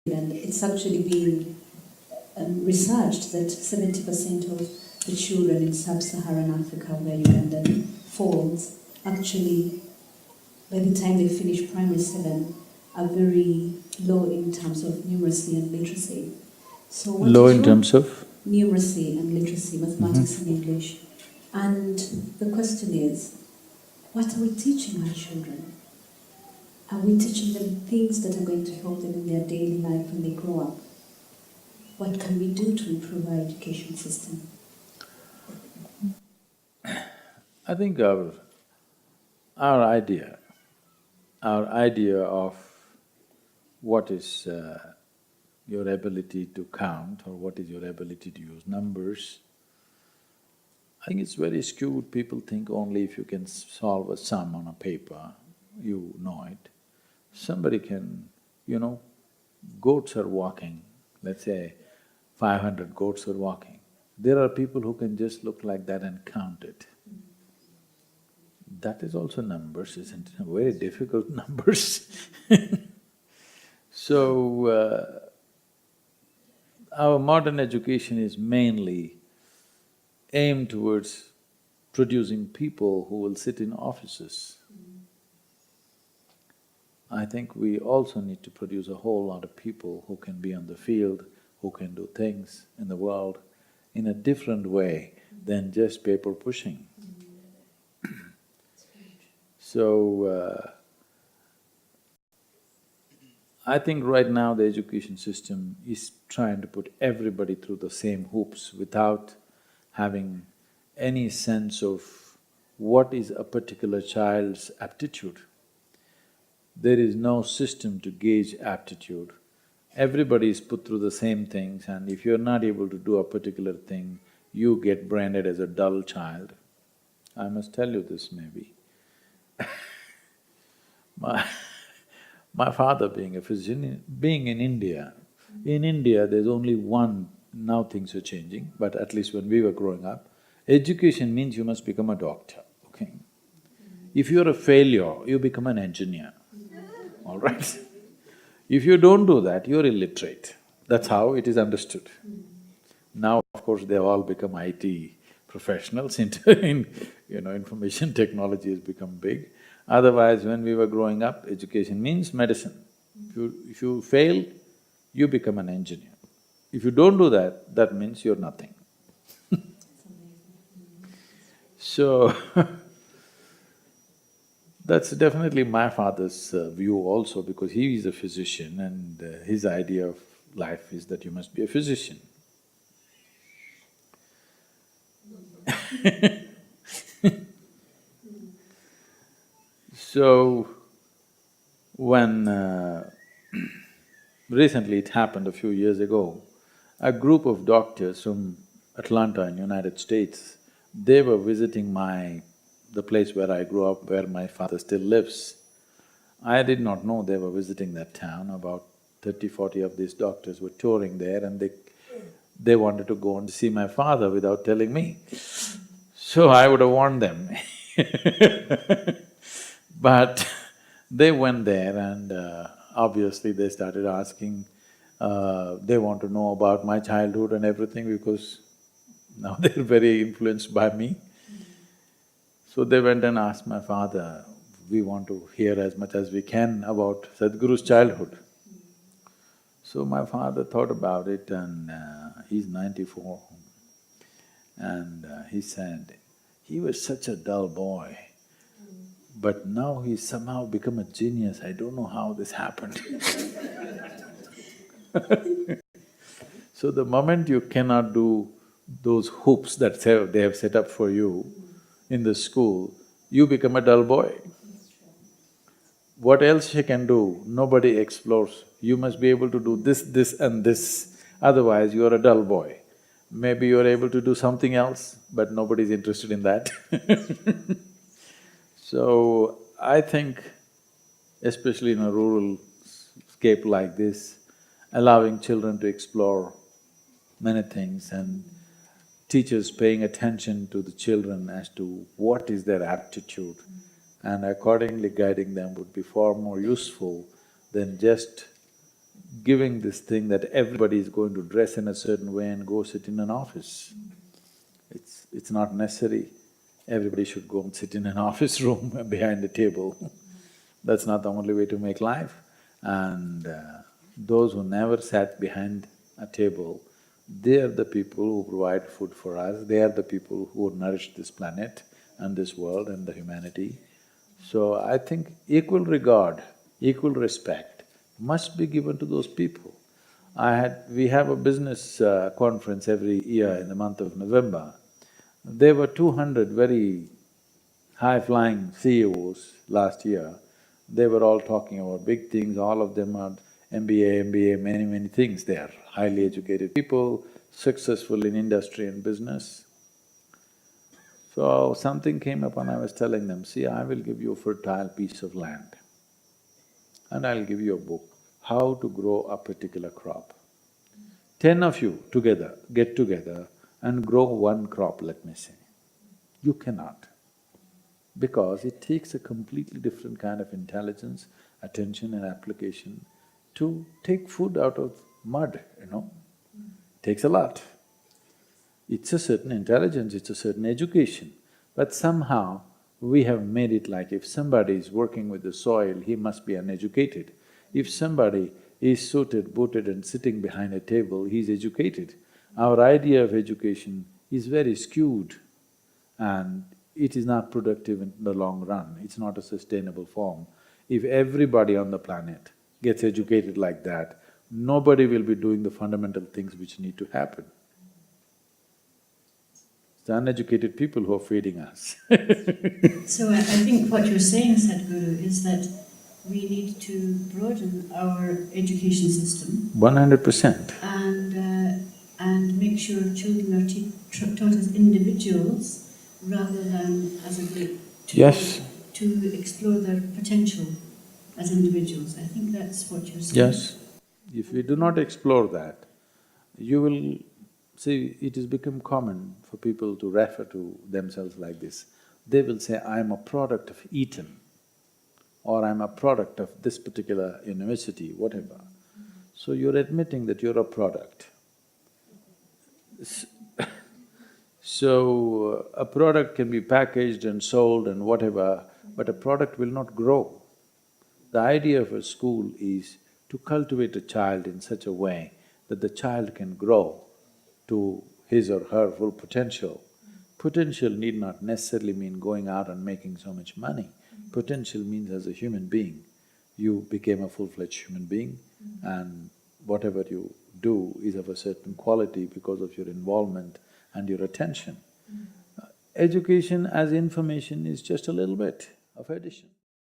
and it's actually been researched that 70% of the children in sub-Saharan Africa, where Uganda falls, actually, by the time they finish primary 7, are very low in terms of numeracy and literacy. So what low is in terms of? Numeracy and literacy, mathematics and English. And the question is, what are we teaching our children? Are we teaching them things that are going to help them in their daily life when they grow up? What can we do to improve our education system? I think our idea of what is your ability to count or what is your ability to use numbers, I think it's very skewed. People think only if you can solve a sum on a paper, you know it. Somebody can, goats are walking, let's say 500 goats are walking. There are people who can just look like that and count it. That is also numbers, isn't it? Very difficult numbers So, our modern education is mainly aimed towards producing people who will sit in offices. I think we also need to produce a whole lot of people who can be on the field, who can do things in the world in a different way than just paper pushing. So, I think right now the education system is trying to put everybody through the same hoops without having any sense of what is a particular child's aptitude. There is no system to gauge aptitude. Everybody is put through the same things, and if you're not able to do a particular thing, you get branded as a dull child. I must tell you this maybe. My father being a physician, being in India there's only one… now things are changing, but at least when we were growing up, education means you must become a doctor, okay? If you're a failure, you become an engineer, all right? If you don't do that, you're illiterate. That's how it is understood. Now, of course, they've all become IT professionals information technology has become big. Otherwise, when we were growing up, education means medicine. If you fail, you become an engineer. If you don't do that, that means you're nothing. So, that's definitely my father's view also, because he is a physician and his idea of life is that you must be a physician. So, when recently it happened a few years ago, a group of doctors from Atlanta in United States, they were visiting the place where I grew up, where my father still lives. I did not know they were visiting that town. About 30-40 of these doctors were touring there, and they wanted to go and see my father without telling me. So I would have warned them But they went there and obviously they started asking, they want to know about my childhood and everything, because now they're very influenced by me. So they went and asked my father, we want to hear as much as we can about Sadhguru's childhood. So my father thought about it, and he's 94, and he said, he was such a dull boy, but now he's somehow become a genius. I don't know how this happened So the moment you cannot do those hoops that they have set up for you in the school, you become a dull boy. What else you can do? Nobody explores. You must be able to do this, this and this, otherwise you're a dull boy. Maybe you're able to do something else, but nobody's interested in that So, I think, especially in a rural scape like this, allowing children to explore many things and teachers paying attention to the children as to what is their aptitude and accordingly guiding them would be far more useful than just giving this thing that everybody is going to dress in a certain way and go sit in an office. It's not necessary. Everybody should go and sit in an office room behind a table. That's not the only way to make life. And those who never sat behind a table, they are the people who provide food for us, they are the people who nourish this planet and this world and the humanity. So I think equal regard, equal respect must be given to those people. We have a business conference every year in the month of November. There were 200 very high-flying CEOs last year. They were all talking about big things, all of them are MBA, many things. They are highly educated people, successful in industry and business. So something came up and I was telling them, see, I will give you a fertile piece of land and I'll give you a book, how to grow a particular crop. 10 of you together, get together and grow one crop, let me say. You cannot, because it takes a completely different kind of intelligence, attention and application to take food out of mud, Takes a lot. It's a certain intelligence, it's a certain education, but somehow we have made it like if somebody is working with the soil, he must be uneducated. If somebody is suited, booted and sitting behind a table, he's educated. Our idea of education is very skewed and it is not productive in the long run, it's not a sustainable form. If everybody on the planet gets educated like that, nobody will be doing the fundamental things which need to happen. It's the uneducated people who are feeding us. So I think what you're saying, Sadhguru, is that we need to broaden our education system 100%. And make sure children are taught as individuals rather than as a group. Yes. To explore their potential as individuals. I think that's what you're saying. Yes. If we do not explore that, you will… See, it has become common for people to refer to themselves like this. They will say, I am a product of Eton, or I'm a product of this particular university, whatever. So you're admitting that you're a product. So, a product can be packaged and sold and whatever, but a product will not grow. The idea of a school is to cultivate a child in such a way that the child can grow to his or her full potential. Potential need not necessarily mean going out and making so much money. Potential means as a human being, you became a full-fledged human being and whatever you do is of a certain quality because of your involvement and your attention. Education as information is just a little bit of addition.